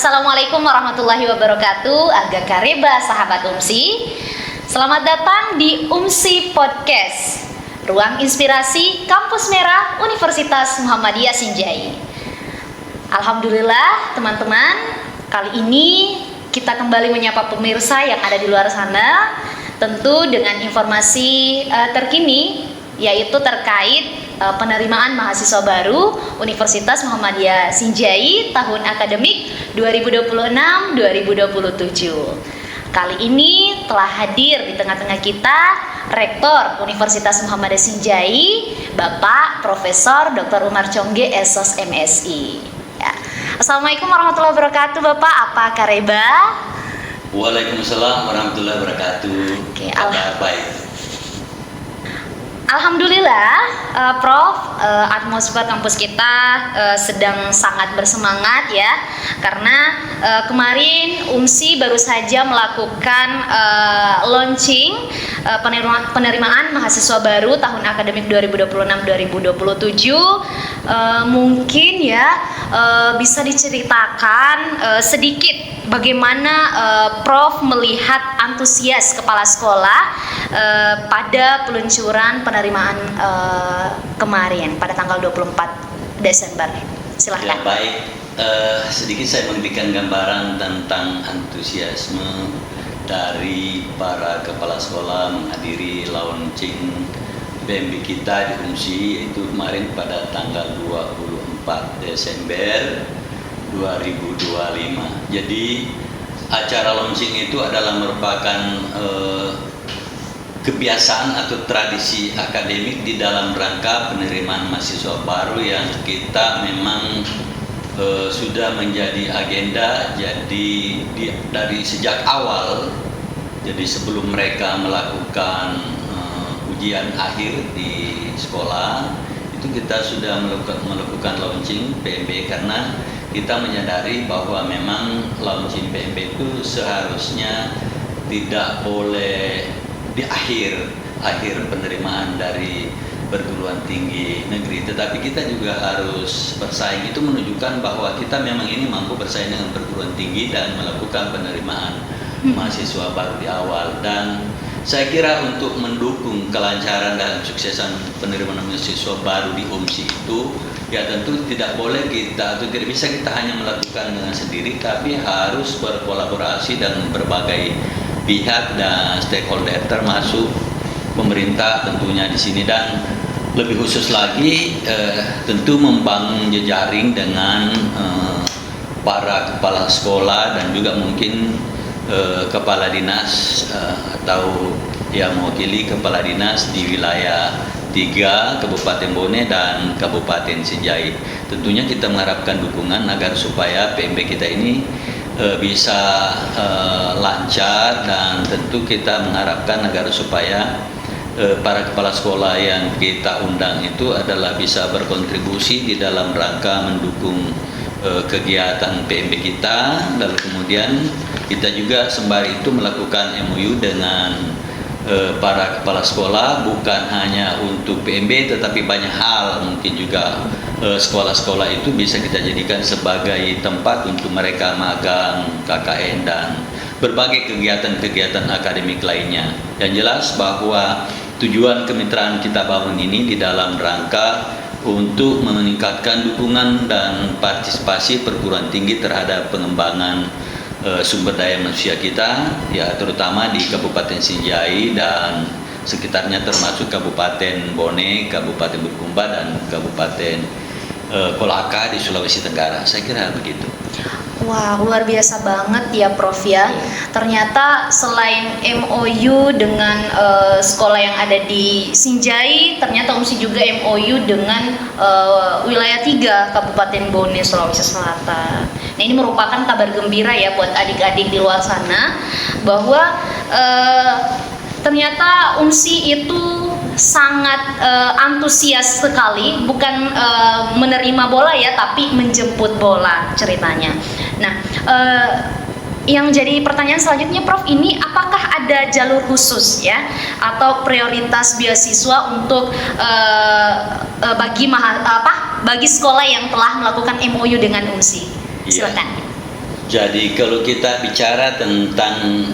Assalamualaikum warahmatullahi wabarakatuh. Agak kareba sahabat UMSI. Selamat datang di UMSI Podcast, ruang inspirasi Kampus Merah Universitas Muhammadiyah Sinjai. Alhamdulillah teman-teman, kali ini kita kembali menyapa pemirsa yang ada di luar sana, tentu dengan informasi terkini, yaitu terkait penerimaan mahasiswa baru Universitas Muhammadiyah Sinjai tahun akademik 2026-2027. Kali ini telah hadir di tengah-tengah kita Rektor Universitas Muhammadiyah Sinjai, Bapak Profesor Dr. Umar Congge, SOS MSI. Ya. Assalamualaikum warahmatullahi wabarakatuh, Bapak. Apa kareba? Waalaikumsalam warahmatullahi wabarakatuh. Oke, kabar baik. Alhamdulillah, Prof, atmosfer kampus kita sedang sangat bersemangat ya, karena kemarin UMSI baru saja melakukan launching penerimaan mahasiswa baru tahun akademik 2026-2027. Mungkin ya bisa diceritakan sedikit bagaimana Prof melihat antusias kepala sekolah pada peluncuran penerimaan kemarin pada tanggal 24 Desember. Silahkan. Ya, baik, sedikit saya memberikan gambaran tentang antusiasme dari para kepala sekolah menghadiri launching PMB kita di UMSI, yaitu kemarin pada tanggal 24 Desember 2025. Jadi acara launching itu adalah merupakan kebiasaan atau tradisi akademik di dalam rangka penerimaan mahasiswa baru yang kita memang sudah menjadi agenda. Jadi dari sejak awal, jadi sebelum mereka melakukan ujian akhir di sekolah, itu kita sudah melakukan launching PMB, karena kita menyadari bahwa memang launching PMB itu seharusnya tidak boleh di akhir penerimaan dari perguruan tinggi negeri, tetapi kita juga harus bersaing. Itu menunjukkan bahwa kita memang ini mampu bersaing dengan perguruan tinggi dan melakukan penerimaan mahasiswa baru di awal. Dan saya kira untuk mendukung kelancaran dan suksesan penerimaan mahasiswa baru di UMSI itu, ya tentu tidak boleh kita atau tidak bisa kita hanya melakukan dengan sendiri, tapi harus berkolaborasi dengan berbagai pihak dan stakeholder, termasuk pemerintah tentunya di sini, dan lebih khusus lagi tentu membangun jejaring dengan para kepala sekolah dan juga mungkin kepala dinas atau yang mewakili kepala dinas di wilayah 3 Kabupaten Bone dan Kabupaten Sinjai. Tentunya kita mengharapkan dukungan agar supaya PMB kita ini bisa lancar, dan tentu kita mengharapkan agar supaya para kepala sekolah yang kita undang itu adalah bisa berkontribusi di dalam rangka mendukung kegiatan PMB kita. Lalu kemudian kita juga sembari itu melakukan MOU dengan para kepala sekolah, bukan hanya untuk PMB tetapi banyak hal, mungkin juga sekolah-sekolah itu bisa kita jadikan sebagai tempat untuk mereka magang, KKN, dan berbagai kegiatan-kegiatan akademik lainnya. Yang jelas bahwa tujuan kemitraan kita bangun ini di dalam rangka untuk meningkatkan dukungan dan partisipasi perguruan tinggi terhadap pengembangan sumber daya manusia kita, ya terutama di Kabupaten Sinjai dan sekitarnya, termasuk Kabupaten Bone, Kabupaten Bulukumba, dan Kabupaten Kolaka di Sulawesi Tenggara. Saya kira begitu. Wah, luar biasa banget ya Prof ya. Ternyata selain MOU dengan sekolah yang ada di Sinjai, ternyata UMSI juga MOU dengan wilayah 3 Kabupaten Bone, Sulawesi Selatan. Nah, ini merupakan kabar gembira ya buat adik-adik di luar sana, bahwa ternyata UMSI itu sangat antusias sekali, bukan menerima bola ya, tapi menjemput bola ceritanya. Nah, yang jadi pertanyaan selanjutnya Prof, ini apakah ada jalur khusus ya atau prioritas beasiswa untuk bagi sekolah yang telah melakukan MOU dengan UMSI? Silakan. Jadi kalau kita bicara tentang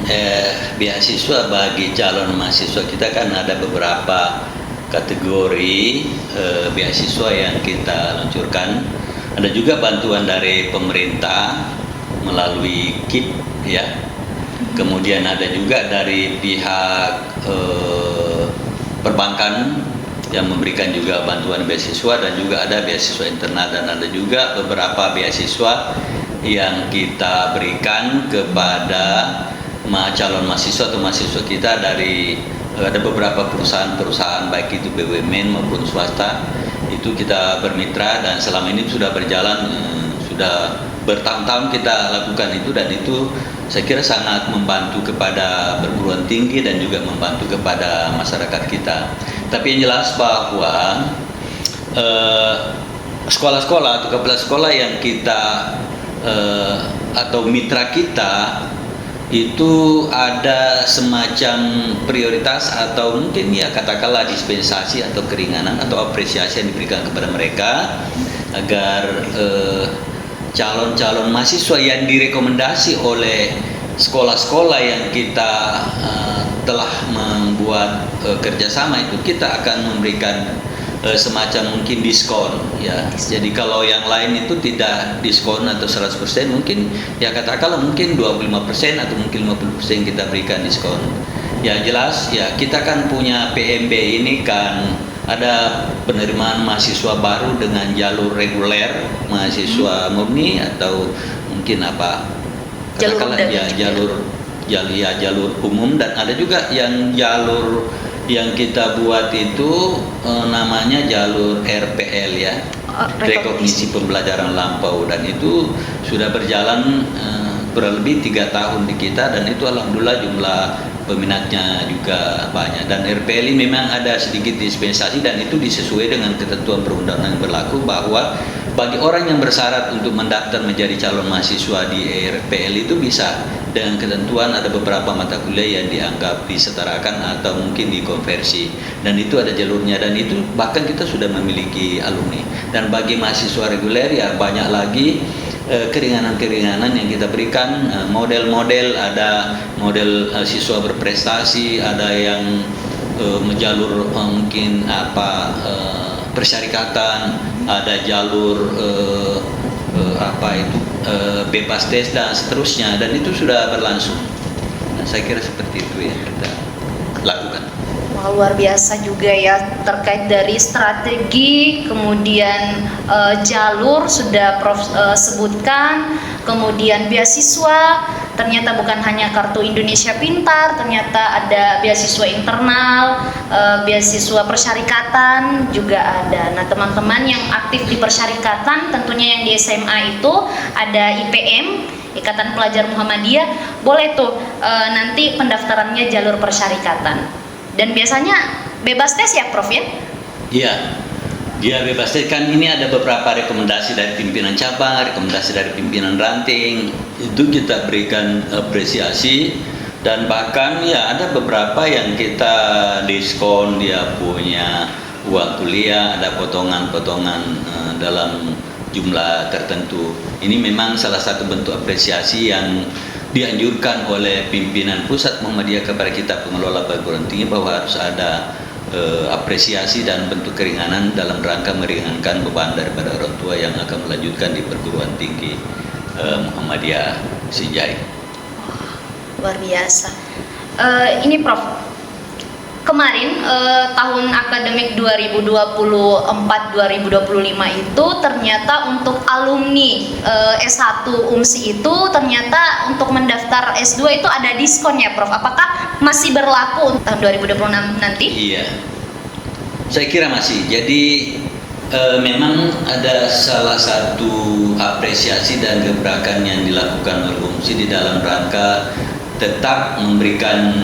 beasiswa bagi calon mahasiswa, kita kan ada beberapa kategori beasiswa yang kita luncurkan. Ada juga bantuan dari pemerintah melalui KIP ya. Kemudian ada juga dari pihak perbankan yang memberikan juga bantuan beasiswa, dan juga ada beasiswa internal, dan ada juga beberapa beasiswa yang kita berikan kepada calon mahasiswa atau mahasiswa kita dari ada beberapa perusahaan-perusahaan baik itu BUMN maupun swasta. Itu kita bermitra dan selama ini sudah berjalan, sudah bertahun-tahun kita lakukan itu, dan itu saya kira sangat membantu kepada perguruan tinggi dan juga membantu kepada masyarakat kita. Tapi yang jelas bahwa sekolah-sekolah atau kepala sekolah yang kita atau mitra kita itu ada semacam prioritas atau mungkin ya katakanlah dispensasi atau keringanan atau apresiasi yang diberikan kepada mereka agar calon-calon mahasiswa yang direkomendasi oleh sekolah-sekolah yang kita telah membuat kerjasama itu, kita akan memberikan semacam mungkin diskon ya. Jadi kalau yang lain itu tidak diskon atau 100%, mungkin ya katakanlah mungkin 25% atau mungkin 50% kita berikan diskon. Ya jelas ya, kita kan punya PMB ini kan ada penerimaan mahasiswa baru dengan jalur reguler, mahasiswa murni atau mungkin apa katakanlah jalur umum, dan ada juga yang jalur yang kita buat itu namanya jalur RPL ya, rekognisi pembelajaran lampau, dan itu sudah berjalan kurang lebih 3 tahun di kita, dan itu alhamdulillah jumlah peminatnya juga banyak. Dan RPL ini memang ada sedikit dispensasi, dan itu disesuaikan dengan ketentuan perundangan yang berlaku bahwa bagi orang yang bersyarat untuk mendaftar menjadi calon mahasiswa di RPL itu bisa dengan ketentuan ada beberapa mata kuliah yang dianggap disetarakan atau mungkin dikonversi, dan itu ada jalurnya, dan itu bahkan kita sudah memiliki alumni. Dan bagi mahasiswa reguler ya banyak lagi keringanan-keringanan yang kita berikan, model-model, ada model siswa berprestasi, ada yang menjalur mungkin apa persyarikatan, ada jalur bebas tes dan seterusnya, dan itu sudah berlangsung. Nah, saya kira seperti itu yang kita lakukan. Wah, luar biasa juga ya, terkait dari strategi, kemudian jalur sudah Prof sebutkan, kemudian beasiswa, ternyata bukan hanya kartu Indonesia Pintar, ternyata ada beasiswa internal, beasiswa persyarikatan juga ada. Nah, teman-teman yang aktif di persyarikatan, tentunya yang di SMA itu ada IPM, Ikatan Pelajar Muhammadiyah, boleh tuh nanti pendaftarannya jalur persyarikatan. Dan biasanya bebas tes ya Prof ya? Iya, dia bebas tes kan. Ini ada beberapa rekomendasi dari pimpinan cabang, rekomendasi dari pimpinan ranting, itu kita berikan apresiasi, dan bahkan ya ada beberapa yang kita diskon, dia punya uang kuliah, ada potongan-potongan dalam jumlah tertentu. Ini memang salah satu bentuk apresiasi yang dianjurkan oleh pimpinan pusat Muhammadiyah kepada kita pengelola perguruan tinggi, bahwa harus ada apresiasi dan bentuk keringanan dalam rangka meringankan beban daripada orang tua yang akan melanjutkan di perguruan tinggi Muhammadiyah Sinjai. Luar biasa. Ini Prof, kemarin tahun akademik 2024-2025 itu ternyata untuk alumni S1 UMSI itu ternyata untuk mendaftar S2 itu ada diskon ya Prof. Apakah masih berlaku tahun 2026 nanti? Iya, saya kira masih. Jadi memang ada salah satu apresiasi dan gebrakan yang dilakukan oleh UMSI di dalam rangka tetap memberikan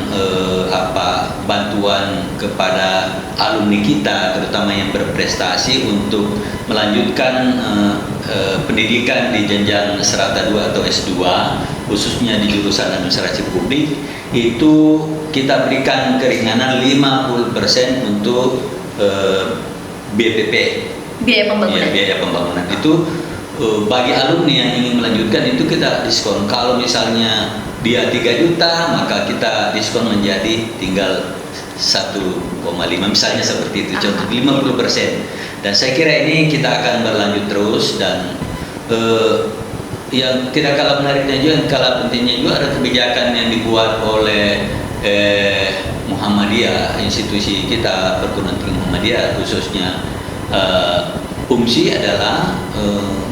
bantuan kepada alumni kita, terutama yang berprestasi, untuk melanjutkan pendidikan di jenjang serata 2 atau S2, khususnya di jurusan administrasi publik. Itu kita berikan keringanan 50% untuk BPP, biaya pembangunan. ya, biaya pembangunan. Itu bagi alumni yang ingin melanjutkan itu kita diskon. Kalau misalnya dia 3 juta, maka kita diskon menjadi tinggal 1,5 misalnya seperti itu, contoh 50%. Dan saya kira ini kita akan berlanjut terus, dan yang tidak kalah menariknya juga, yang kalah pentingnya juga ada kebijakan yang dibuat oleh Muhammadiyah, institusi kita perguruan tinggi Muhammadiyah khususnya UMSI adalah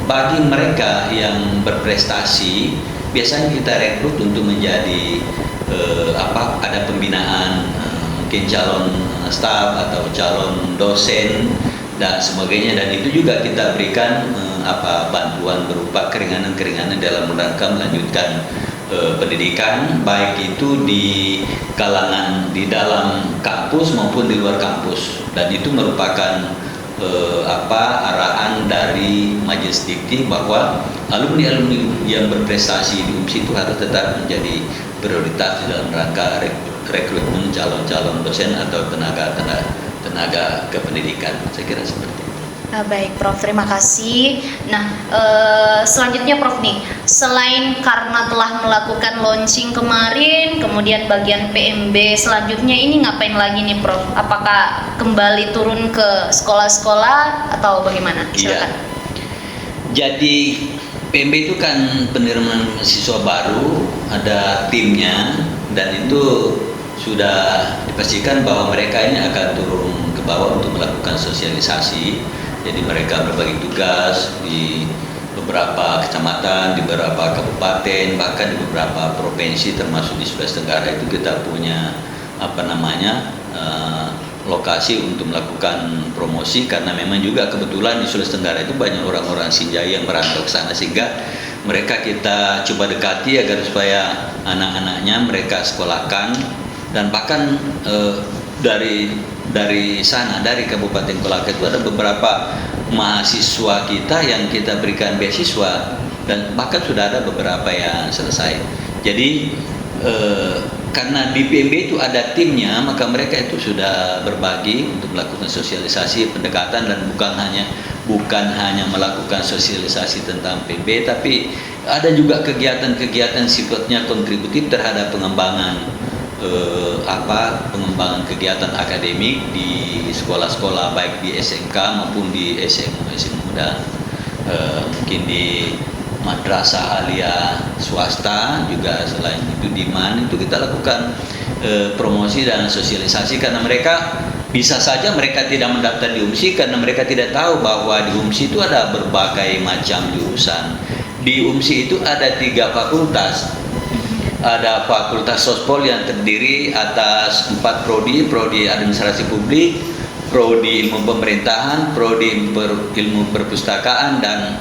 bagi mereka yang berprestasi biasanya kita rekrut untuk menjadi ada pembinaan, mungkin calon staf atau calon dosen dan sebagainya, dan itu juga kita berikan bantuan berupa keringanan-keringanan dalam rangka melanjutkan pendidikan, baik itu di kalangan di dalam kampus maupun di luar kampus, dan itu merupakan arahan dari Majelis Dikti bahwa alumni-alumni yang berprestasi di UMSI itu harus tetap menjadi prioritas dalam rangka rekrutmen calon-calon dosen atau tenaga kependidikan. Saya kira seperti itu. Baik Prof, terima kasih. Nah, selanjutnya Prof nih, selain karena telah melakukan launching kemarin, kemudian bagian PMB selanjutnya ini ngapain lagi nih Prof? Apakah kembali turun ke sekolah-sekolah atau bagaimana? Silakan. Iya. Jadi PMB itu kan penerimaan mahasiswa baru, ada timnya, dan itu sudah dipastikan bahwa mereka ini akan turun ke bawah untuk melakukan sosialisasi. Jadi mereka berbagi tugas di beberapa kecamatan, di beberapa kabupaten, bahkan di beberapa provinsi termasuk di Sulawesi Tenggara itu kita punya lokasi untuk melakukan promosi, karena memang juga kebetulan di Sulawesi Tenggara itu banyak orang-orang Sinjai yang merantau ke sana, sehingga mereka kita coba dekati agar supaya anak-anaknya mereka sekolahkan, dan bahkan dari sana, dari Kabupaten Kolaka itu ada beberapa mahasiswa kita yang kita berikan beasiswa, dan bahkan sudah ada beberapa yang selesai. Jadi karena di PMB itu ada timnya, maka mereka itu sudah berbagi untuk melakukan sosialisasi pendekatan, dan bukan hanya melakukan sosialisasi tentang PMB, tapi ada juga kegiatan-kegiatan sifatnya kontributif terhadap pengembangan kegiatan akademik di sekolah-sekolah, baik di SMK maupun di SMU dan mungkin di madrasah aliyah swasta juga. Selain itu di MAN itu kita lakukan promosi dan sosialisasi, karena mereka bisa saja mereka tidak mendaftar di UMSI karena mereka tidak tahu bahwa di UMSI itu ada berbagai macam jurusan. Di UMSI itu ada 3 fakultas. Ada Fakultas Sospol yang terdiri atas 4 prodi administrasi publik, prodi ilmu pemerintahan, prodi ilmu perpustakaan, dan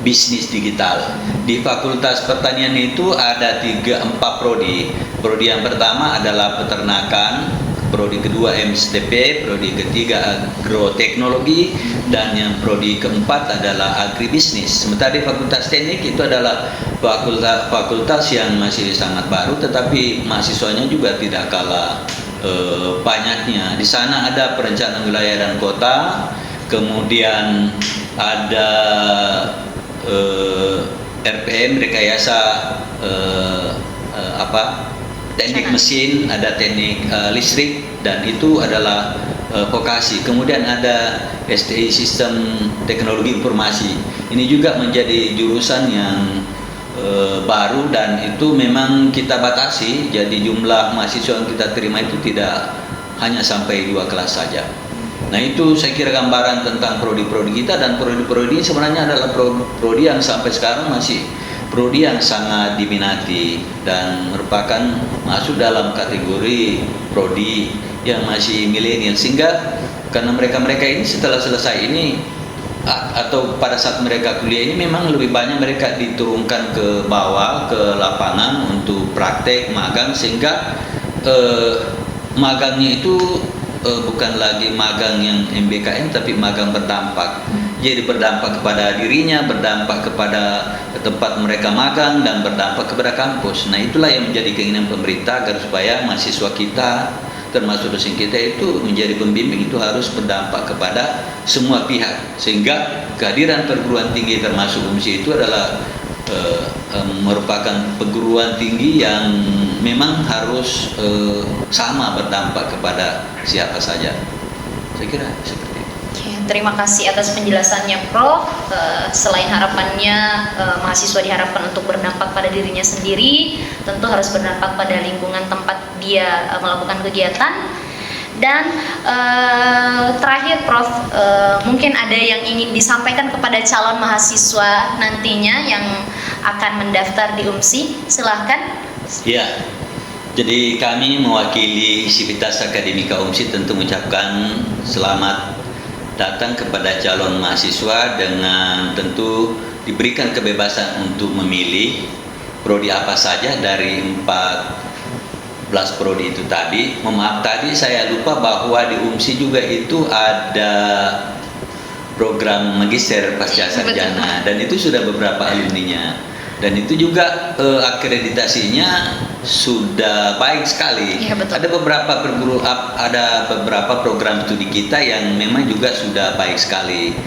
bisnis digital. Di Fakultas Pertanian itu ada 4 prodi. Prodi yang pertama adalah peternakan, prodi kedua MSTP, prodi ketiga agroteknologi, dan yang prodi keempat adalah agribisnis. Sementara di Fakultas Teknik itu adalah fakultas yang masih sangat baru, tetapi mahasiswanya juga tidak kalah banyaknya. Di sana ada perencanaan wilayah dan kota, kemudian ada RPM, rekayasa teknik mesin, ada teknik listrik, dan itu adalah vokasi. Kemudian ada STI Sistem Teknologi Informasi. Ini juga menjadi jurusan yang baru, dan itu memang kita batasi. Jadi jumlah mahasiswa yang kita terima itu tidak hanya sampai 2 kelas saja. Nah, itu saya kira gambaran tentang prodi-prodi kita, dan prodi-prodi sebenarnya adalah prodi yang sampai sekarang masih prodi yang sangat diminati dan merupakan masuk dalam kategori prodi yang masih milenial, sehingga karena mereka ini setelah selesai ini atau pada saat mereka kuliah ini memang lebih banyak mereka diturunkan ke bawah, ke lapangan untuk praktek magang, sehingga magangnya itu bukan lagi magang yang MBKM tapi magang berdampak. Jadi berdampak kepada dirinya, berdampak kepada tempat mereka magang, dan berdampak kepada kampus. Nah, itulah yang menjadi keinginan pemerintah agar supaya mahasiswa kita termasuk dosen kita itu menjadi pembimbing itu harus berdampak kepada semua pihak, sehingga kehadiran perguruan tinggi termasuk UMSI itu adalah merupakan perguruan tinggi yang memang harus sama berdampak kepada siapa saja. Saya kira seperti itu. Oke, terima kasih atas penjelasannya Prof. Selain harapannya mahasiswa diharapkan untuk berdampak pada dirinya sendiri, tentu harus berdampak pada lingkungan tempat dia melakukan kegiatan. Dan terakhir Prof, mungkin ada yang ingin disampaikan kepada calon mahasiswa nantinya yang akan mendaftar di UMSI, silahkan. Ya, jadi kami mewakili Sivitas Akademika UMSI tentu mengucapkan selamat datang kepada calon mahasiswa dengan tentu diberikan kebebasan untuk memilih prodi apa saja dari 14 prodi itu tadi. Maaf tadi saya lupa bahwa di UMSI juga itu ada program magister pasca sarjana dan itu sudah beberapa alumninya, dan itu juga akreditasinya sudah baik sekali. Ya, betul. Ada beberapa program studi kita yang memang juga sudah baik sekali.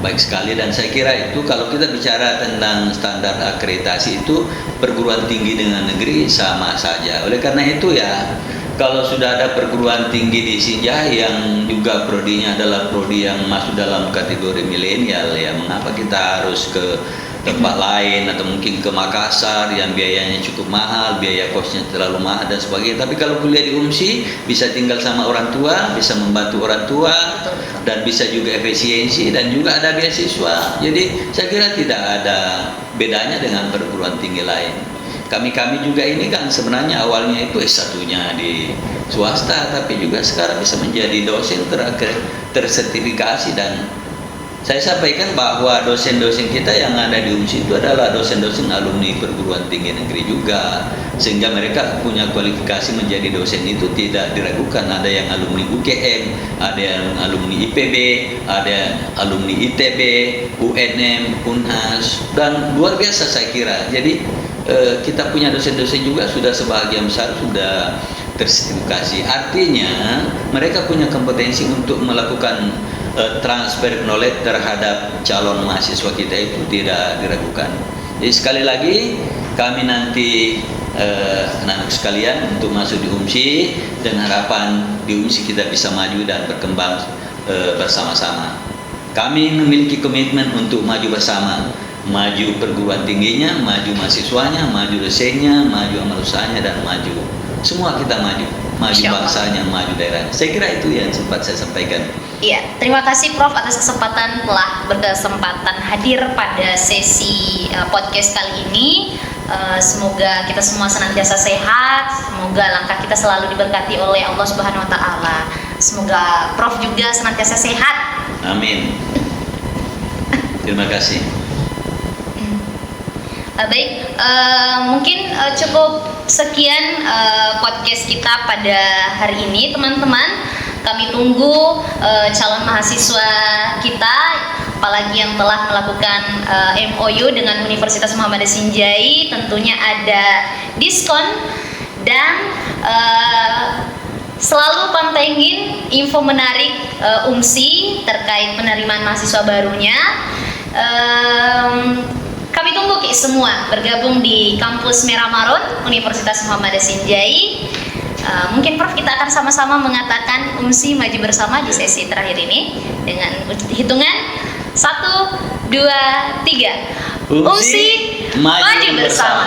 Baik sekali, dan saya kira itu kalau kita bicara tentang standar akreditasi itu perguruan tinggi dengan negeri sama saja. Oleh karena itu ya, kalau sudah ada perguruan tinggi di Sinjai yang juga prodinya adalah prodi yang masuk dalam kategori milenial, ya mengapa kita harus ke tempat lain atau mungkin ke Makassar yang biayanya cukup mahal, biaya kosnya terlalu mahal dan sebagainya. Tapi kalau kuliah di UMSI bisa tinggal sama orang tua, bisa membantu orang tua, dan bisa juga efisiensi dan juga ada beasiswa. Jadi saya kira tidak ada bedanya dengan perguruan tinggi lain. Kami juga ini kan sebenarnya awalnya itu S1-nya di swasta, tapi juga sekarang bisa menjadi dosen tersertifikasi, dan saya sampaikan bahwa dosen-dosen kita yang ada di UMSI itu adalah dosen-dosen alumni perguruan tinggi negeri juga, sehingga mereka punya kualifikasi menjadi dosen itu tidak diragukan. Ada yang alumni UGM, ada yang alumni IPB, ada alumni ITB, UNM, UNHAS, dan luar biasa saya kira. Jadi kita punya dosen-dosen juga sudah sebagian besar sudah tersertifikasi. Artinya mereka punya kompetensi untuk melakukan transfer knowledge terhadap calon mahasiswa kita itu tidak diragukan. Jadi sekali lagi kami nanti anak-anak sekalian untuk masuk di UMSI, dan harapan di UMSI kita bisa maju dan berkembang bersama-sama. Kami memiliki komitmen untuk maju bersama, maju perguruan tingginya, maju mahasiswanya, maju dosennya, maju amal usahanya, dan maju semua kita maju bangsanya, maju daerahnya. Saya kira itu yang sempat saya sampaikan. Iya, terima kasih Prof atas kesempatan telah berkesempatan hadir pada sesi podcast kali ini. Semoga kita semua senantiasa sehat, semoga langkah kita selalu diberkati oleh Allah Subhanahu wa taala. Semoga Prof juga senantiasa sehat. Amin. Terima kasih. Baik, mungkin cukup sekian podcast kita pada hari ini, teman-teman. Kami tunggu calon mahasiswa kita, apalagi yang telah melakukan MOU dengan Universitas Muhammadiyah Sinjai. Tentunya ada diskon, dan selalu pantengin info menarik UMSI terkait penerimaan mahasiswa barunya. Kami tunggu semua bergabung di kampus Merah Maron Universitas Muhammadiyah Sinjai. Mungkin Prof kita akan sama-sama mengatakan UMSI maju bersama di sesi terakhir ini dengan hitungan 1, 2, 3. UMSI maju bersama.